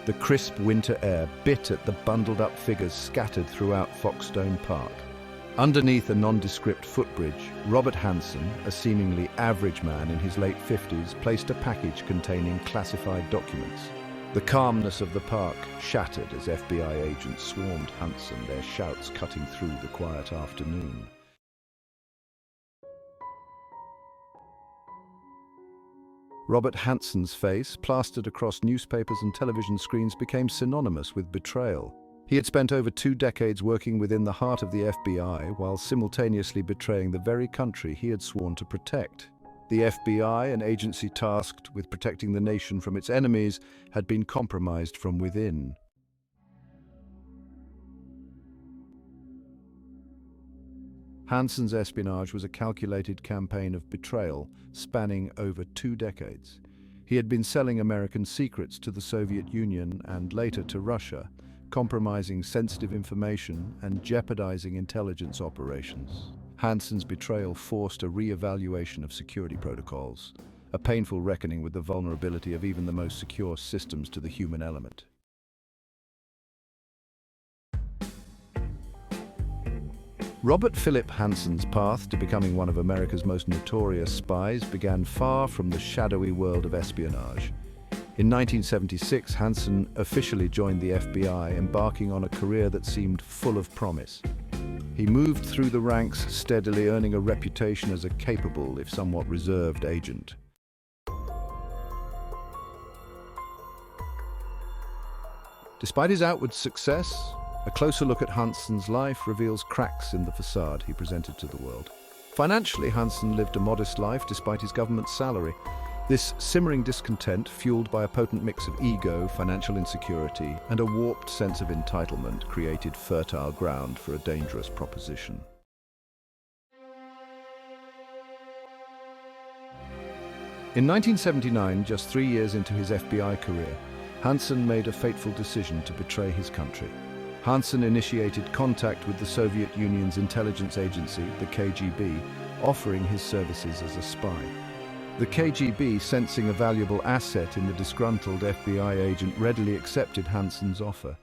The crisp winter air bit at the bundled-up figures scattered throughout Foxstone Park. Underneath a nondescript footbridge, Robert Hanssen, a seemingly average man in his late 50s, placed a package containing classified documents. The calmness of the park shattered as FBI agents swarmed Hanssen, their shouts cutting through the quiet afternoon. Robert Hanssen's face, plastered across newspapers and television screens, became synonymous with betrayal. He had spent over 2 decades working within the heart of the FBI while simultaneously betraying the very country he had sworn to protect. The FBI, an agency tasked with protecting the nation from its enemies, had been compromised from within. Hanssen's espionage was a calculated campaign of betrayal spanning over 2 decades. He had been selling American secrets to the Soviet Union and later to Russia, compromising sensitive information and jeopardizing intelligence operations. Hanssen's betrayal forced a re-evaluation of security protocols, a painful reckoning with the vulnerability of even the most secure systems to the human element. Robert Philip Hanssen's path to becoming one of America's most notorious spies began far from the shadowy world of espionage. In 1976, Hanssen officially joined the FBI, embarking on a career that seemed full of promise. He moved through the ranks steadily, earning a reputation as a capable, if somewhat reserved, agent. Despite his outward success, a closer look at Hanssen's life reveals cracks in the facade he presented to the world. Financially, Hanssen lived a modest life despite his government salary. This simmering discontent, fueled by a potent mix of ego, financial insecurity, and a warped sense of entitlement, created fertile ground for a dangerous proposition. In 1979, just 3 years into his FBI career, Hanssen made a fateful decision to betray his country. Hanssen initiated contact with the Soviet Union's intelligence agency, the KGB, offering his services as a spy. The KGB, sensing a valuable asset in the disgruntled FBI agent, readily accepted Hanssen's offer.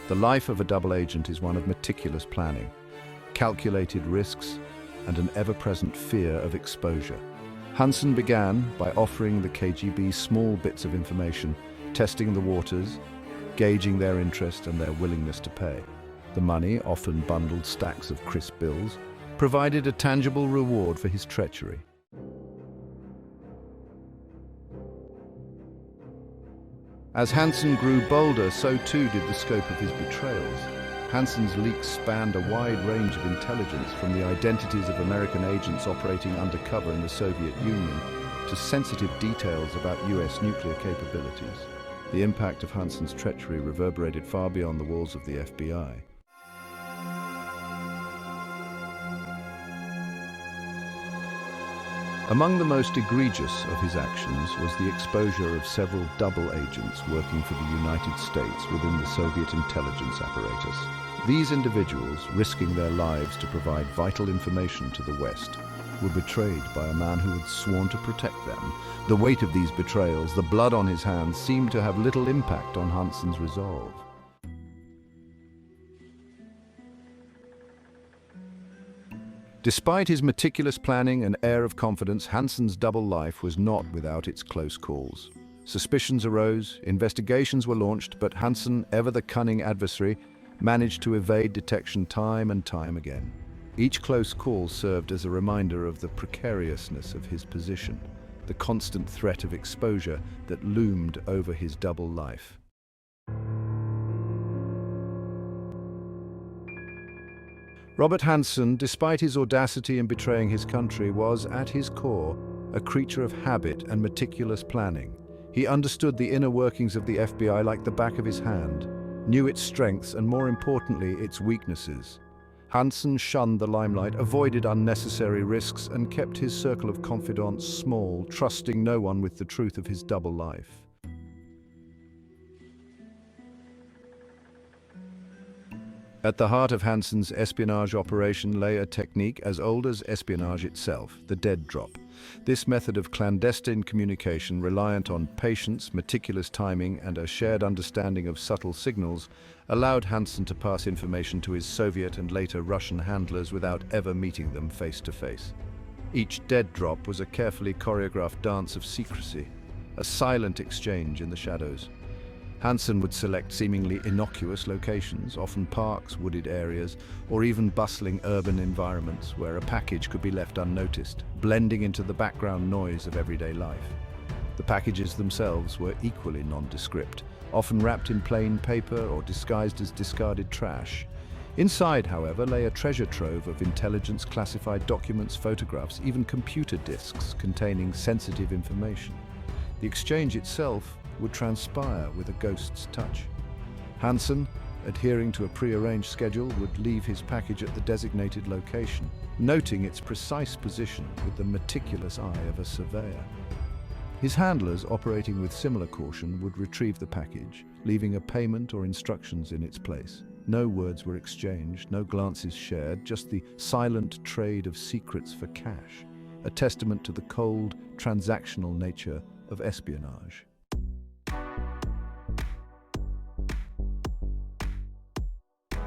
The life of a double agent is one of meticulous planning, calculated risks, and an ever-present fear of exposure. Hanssen began by offering the KGB small bits of information, testing the waters, gauging their interest and their willingness to pay. The money, often bundled stacks of crisp bills, provided a tangible reward for his treachery. As Hanssen grew bolder, so too did the scope of his betrayals. Hanssen's leaks spanned a wide range of intelligence, from the identities of American agents operating undercover in the Soviet Union to sensitive details about US nuclear capabilities. The impact of Hanssen's treachery reverberated far beyond the walls of the FBI. Among the most egregious of his actions was the exposure of several double agents working for the United States within the Soviet intelligence apparatus. These individuals, risking their lives to provide vital information to the West, were betrayed by a man who had sworn to protect them. The weight of these betrayals, the blood on his hands, seemed to have little impact on Hanssen's resolve. Despite his meticulous planning and air of confidence, Hanssen's double life was not without its close calls. Suspicions arose, investigations were launched, but Hanssen, ever the cunning adversary, managed to evade detection time and time again. Each close call served as a reminder of the precariousness of his position, the constant threat of exposure that loomed over his double life. Robert Hanssen, despite his audacity in betraying his country, was, at his core, a creature of habit and meticulous planning. He understood the inner workings of the FBI like the back of his hand, knew its strengths and, more importantly, its weaknesses. Hanssen shunned the limelight, avoided unnecessary risks, and kept his circle of confidants small, trusting no one with the truth of his double life. At the heart of Hanssen's espionage operation lay a technique as old as espionage itself, the dead drop. This method of clandestine communication, reliant on patience, meticulous timing, and a shared understanding of subtle signals, allowed Hanssen to pass information to his Soviet and later Russian handlers without ever meeting them face to face. Each dead drop was a carefully choreographed dance of secrecy, a silent exchange in the shadows. Hanssen would select seemingly innocuous locations, often parks, wooded areas, or even bustling urban environments where a package could be left unnoticed, blending into the background noise of everyday life. The packages themselves were equally nondescript, often wrapped in plain paper or disguised as discarded trash. Inside, however, lay a treasure trove of intelligence-classified documents, photographs, even computer disks containing sensitive information. The exchange itself would transpire with a ghost's touch. Hanssen, adhering to a pre-arranged schedule, would leave his package at the designated location, noting its precise position with the meticulous eye of a surveyor. His handlers, operating with similar caution, would retrieve the package, leaving a payment or instructions in its place. No words were exchanged, no glances shared, just the silent trade of secrets for cash, a testament to the cold, transactional nature of espionage.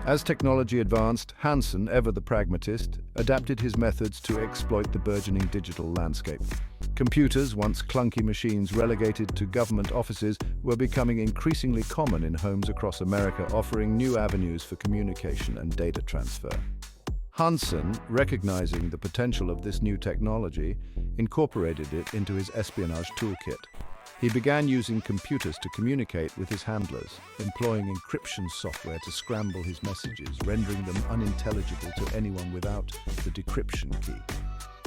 As technology advanced, Hanssen, ever the pragmatist, adapted his methods to exploit the burgeoning digital landscape. Computers, once clunky machines relegated to government offices, were becoming increasingly common in homes across America, offering new avenues for communication and data transfer. Hanssen, recognizing the potential of this new technology, incorporated it into his espionage toolkit. He began using computers to communicate with his handlers, employing encryption software to scramble his messages, rendering them unintelligible to anyone without the decryption key.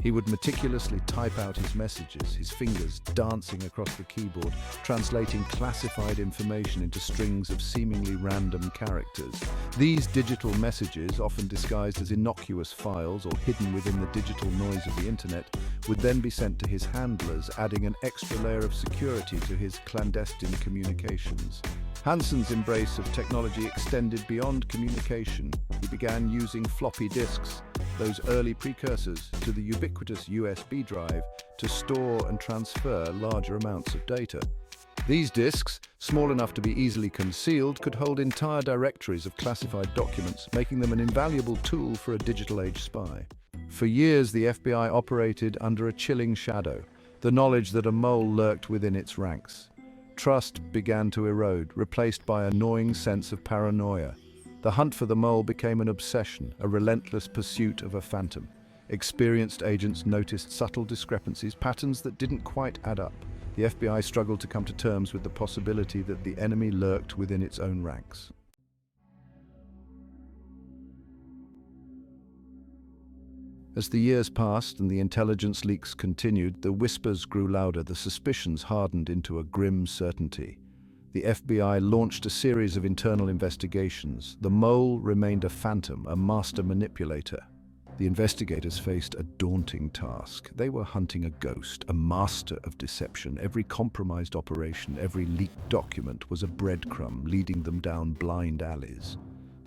He would meticulously type out his messages, his fingers dancing across the keyboard, translating classified information into strings of seemingly random characters. These digital messages, often disguised as innocuous files or hidden within the digital noise of the internet, would then be sent to his handlers, adding an extra layer of security to his clandestine communications. Hanssen's embrace of technology extended beyond communication. He began using floppy disks, those early precursors to the ubiquitous USB drive, to store and transfer larger amounts of data. These disks, small enough to be easily concealed, could hold entire directories of classified documents, making them an invaluable tool for a digital age spy. For years, the FBI operated under a chilling shadow, the knowledge that a mole lurked within its ranks. Trust began to erode, replaced by a gnawing sense of paranoia. The hunt for the mole became an obsession, a relentless pursuit of a phantom. Experienced agents noticed subtle discrepancies, patterns that didn't quite add up. The FBI struggled to come to terms with the possibility that the enemy lurked within its own ranks. As the years passed and the intelligence leaks continued, the whispers grew louder, the suspicions hardened into a grim certainty. The FBI launched a series of internal investigations. The mole remained a phantom, a master manipulator. The investigators faced a daunting task. They were hunting a ghost, a master of deception. Every compromised operation, every leaked document was a breadcrumb leading them down blind alleys.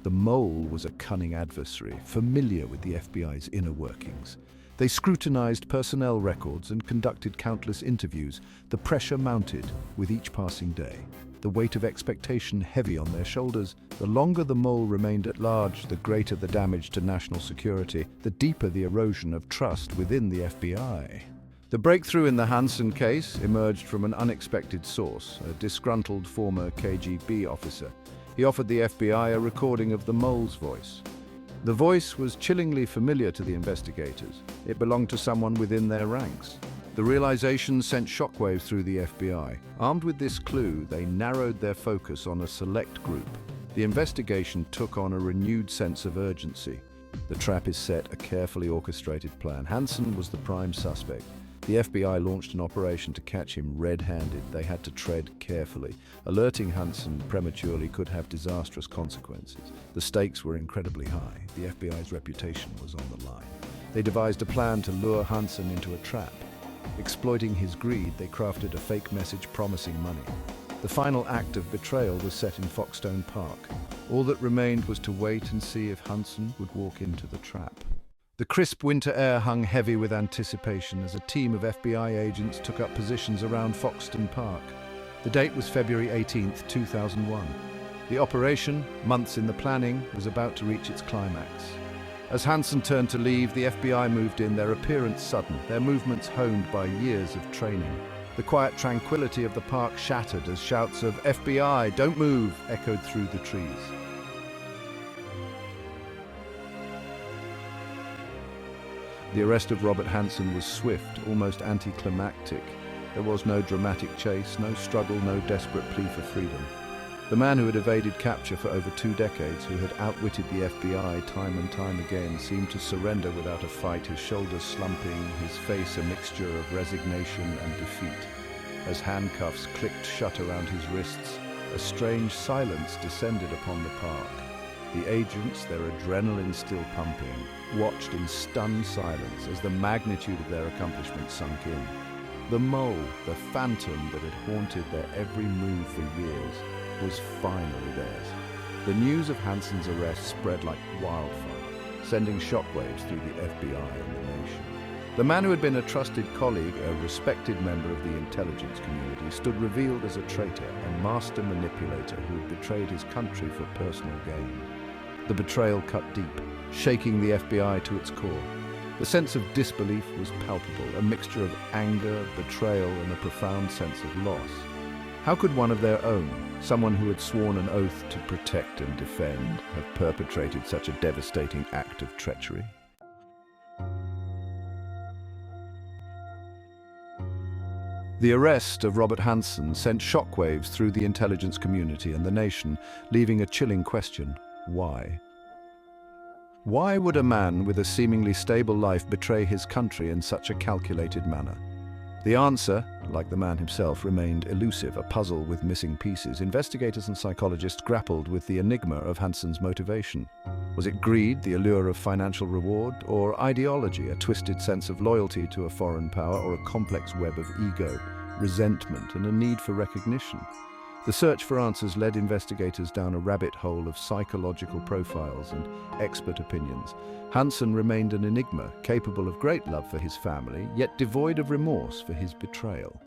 The mole was a cunning adversary, familiar with the FBI's inner workings. They scrutinized personnel records and conducted countless interviews. The pressure mounted with each passing day, the weight of expectation heavy on their shoulders. The longer the mole remained at large, the greater the damage to national security, the deeper the erosion of trust within the FBI. The breakthrough in the Hanssen case emerged from an unexpected source, a disgruntled former KGB officer. He offered the FBI a recording of the mole's voice. The voice was chillingly familiar to the investigators. It belonged to someone within their ranks. The realization sent shockwaves through the FBI. Armed with this clue, they narrowed their focus on a select group. The investigation took on a renewed sense of urgency. The trap is set, a carefully orchestrated plan. Hanssen was the prime suspect. The FBI launched an operation to catch him red-handed. They had to tread carefully. Alerting Hanssen prematurely could have disastrous consequences. The stakes were incredibly high. The FBI's reputation was on the line. They devised a plan to lure Hanssen into a trap. Exploiting his greed, they crafted a fake message promising money. The final act of betrayal was set in Foxstone Park. All that remained was to wait and see if Hanssen would walk into the trap. The crisp winter air hung heavy with anticipation as a team of FBI agents took up positions around Foxstone Park. The date was February 18, 2001. The operation, months in the planning, was about to reach its climax. As Hanssen turned to leave, the FBI moved in, their appearance sudden, their movements honed by years of training. The quiet tranquility of the park shattered as shouts of "FBI, don't move!" echoed through the trees. The arrest of Robert Hanssen was swift, almost anticlimactic. There was no dramatic chase, no struggle, no desperate plea for freedom. The man who had evaded capture for over 2 decades, who had outwitted the FBI time and time again, seemed to surrender without a fight, his shoulders slumping, his face a mixture of resignation and defeat. As handcuffs clicked shut around his wrists, a strange silence descended upon the park. The agents, their adrenaline still pumping, watched in stunned silence as the magnitude of their accomplishment sunk in. The mole, the phantom that had haunted their every move for years, was finally theirs. The news of Hanssen's arrest spread like wildfire, sending shockwaves through the FBI and the nation. The man who had been a trusted colleague, a respected member of the intelligence community, stood revealed as a traitor, a master manipulator who had betrayed his country for personal gain. The betrayal cut deep, shaking the FBI to its core. The sense of disbelief was palpable, a mixture of anger, betrayal, and a profound sense of loss. How could one of their own, someone who had sworn an oath to protect and defend, have perpetrated such a devastating act of treachery? The arrest of Robert Hanssen sent shockwaves through the intelligence community and the nation, leaving a chilling question: why? Why would a man with a seemingly stable life betray his country in such a calculated manner? The answer, like the man himself, remained elusive, a puzzle with missing pieces. Investigators and psychologists grappled with the enigma of Hanssen's motivation. Was it greed, the allure of financial reward, or ideology, a twisted sense of loyalty to a foreign power, or a complex web of ego, resentment, and a need for recognition? The search for answers led investigators down a rabbit hole of psychological profiles and expert opinions. Hanssen remained an enigma, capable of great love for his family, yet devoid of remorse for his betrayal.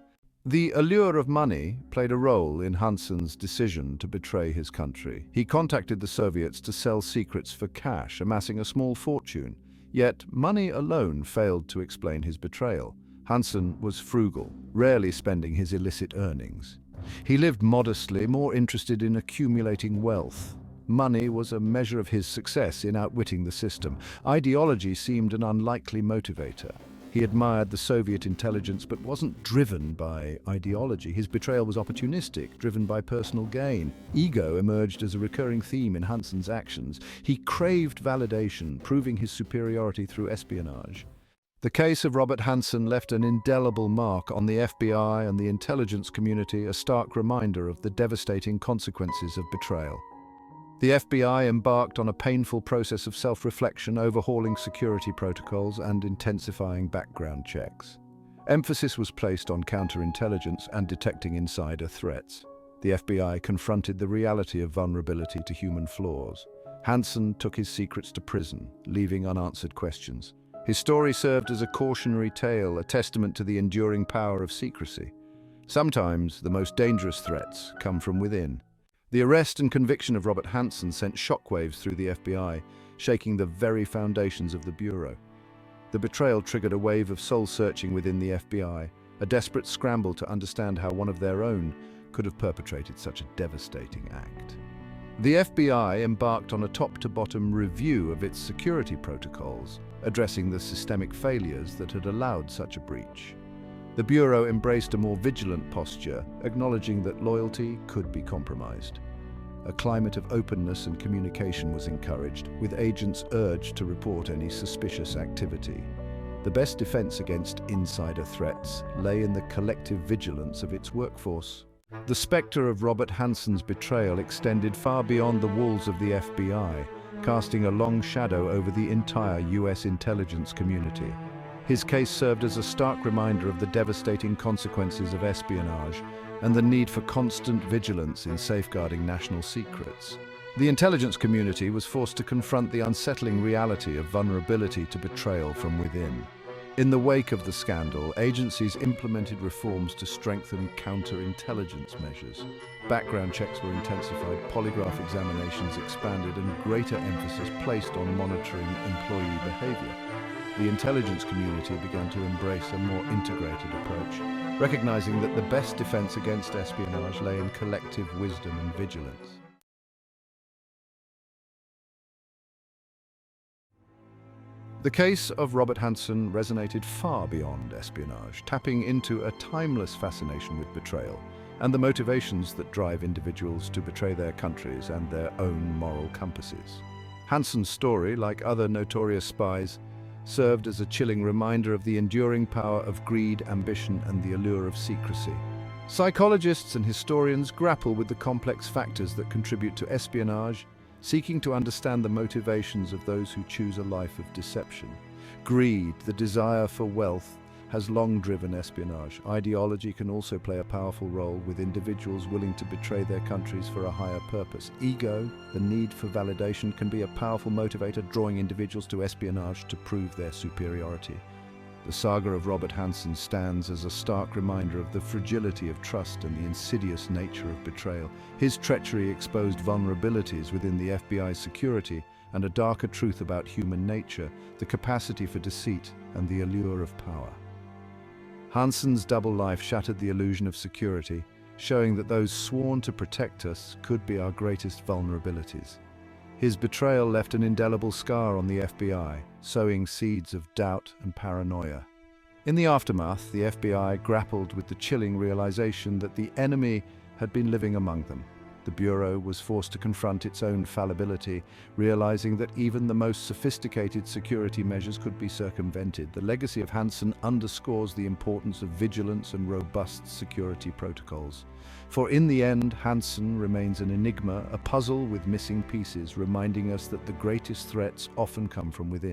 The allure of money played a role in Hanssen's decision to betray his country. He contacted the Soviets to sell secrets for cash, amassing a small fortune. Yet money alone failed to explain his betrayal. Hanssen was frugal, rarely spending his illicit earnings. He lived modestly, more interested in accumulating wealth. Money was a measure of his success in outwitting the system. Ideology seemed an unlikely motivator. He admired the Soviet intelligence but wasn't driven by ideology. His betrayal was opportunistic, driven by personal gain. Ego emerged as a recurring theme in Hanssen's actions. He craved validation, proving his superiority through espionage. The case of Robert Hanssen left an indelible mark on the FBI and the intelligence community, a stark reminder of the devastating consequences of betrayal. The FBI embarked on a painful process of self-reflection, overhauling security protocols and intensifying background checks. Emphasis was placed on counterintelligence and detecting insider threats. The FBI confronted the reality of vulnerability to human flaws. Hanssen took his secrets to prison, leaving unanswered questions. His story served as a cautionary tale, a testament to the enduring power of secrecy. Sometimes the most dangerous threats come from within. The arrest and conviction of Robert Hanssen sent shockwaves through the FBI, shaking the very foundations of the Bureau. The betrayal triggered a wave of soul-searching within the FBI, a desperate scramble to understand how one of their own could have perpetrated such a devastating act. The FBI embarked on a top-to-bottom review of its security protocols, addressing the systemic failures that had allowed such a breach. The Bureau embraced a more vigilant posture, acknowledging that loyalty could be compromised. A climate of openness and communication was encouraged, with agents urged to report any suspicious activity. The best defense against insider threats lay in the collective vigilance of its workforce. The specter of Robert Hanssen's betrayal extended far beyond the walls of the FBI, casting a long shadow over the entire US intelligence community. His case served as a stark reminder of the devastating consequences of espionage and the need for constant vigilance in safeguarding national secrets. The intelligence community was forced to confront the unsettling reality of vulnerability to betrayal from within. In the wake of the scandal, agencies implemented reforms to strengthen counterintelligence measures. Background checks were intensified, polygraph examinations expanded, and greater emphasis placed on monitoring employee behavior. The intelligence community began to embrace a more integrated approach, recognizing that the best defense against espionage lay in collective wisdom and vigilance. The case of Robert Hanssen resonated far beyond espionage, tapping into a timeless fascination with betrayal and the motivations that drive individuals to betray their countries and their own moral compasses. Hanssen's story, like other notorious spies, served as a chilling reminder of the enduring power of greed, ambition, and the allure of secrecy. Psychologists and historians grapple with the complex factors that contribute to espionage, seeking to understand the motivations of those who choose a life of deception. Greed, the desire for wealth, has long driven espionage. Ideology can also play a powerful role, with individuals willing to betray their countries for a higher purpose. Ego, the need for validation, can be a powerful motivator, drawing individuals to espionage to prove their superiority. The saga of Robert Hanssen stands as a stark reminder of the fragility of trust and the insidious nature of betrayal. His treachery exposed vulnerabilities within the FBI's security and a darker truth about human nature, the capacity for deceit and the allure of power. Hanssen's double life shattered the illusion of security, showing that those sworn to protect us could be our greatest vulnerabilities. His betrayal left an indelible scar on the FBI, sowing seeds of doubt and paranoia. In the aftermath, the FBI grappled with the chilling realization that the enemy had been living among them. The Bureau was forced to confront its own fallibility, realizing that even the most sophisticated security measures could be circumvented. The legacy of Hanssen underscores the importance of vigilance and robust security protocols. For in the end, Hanssen remains an enigma, a puzzle with missing pieces, reminding us that the greatest threats often come from within.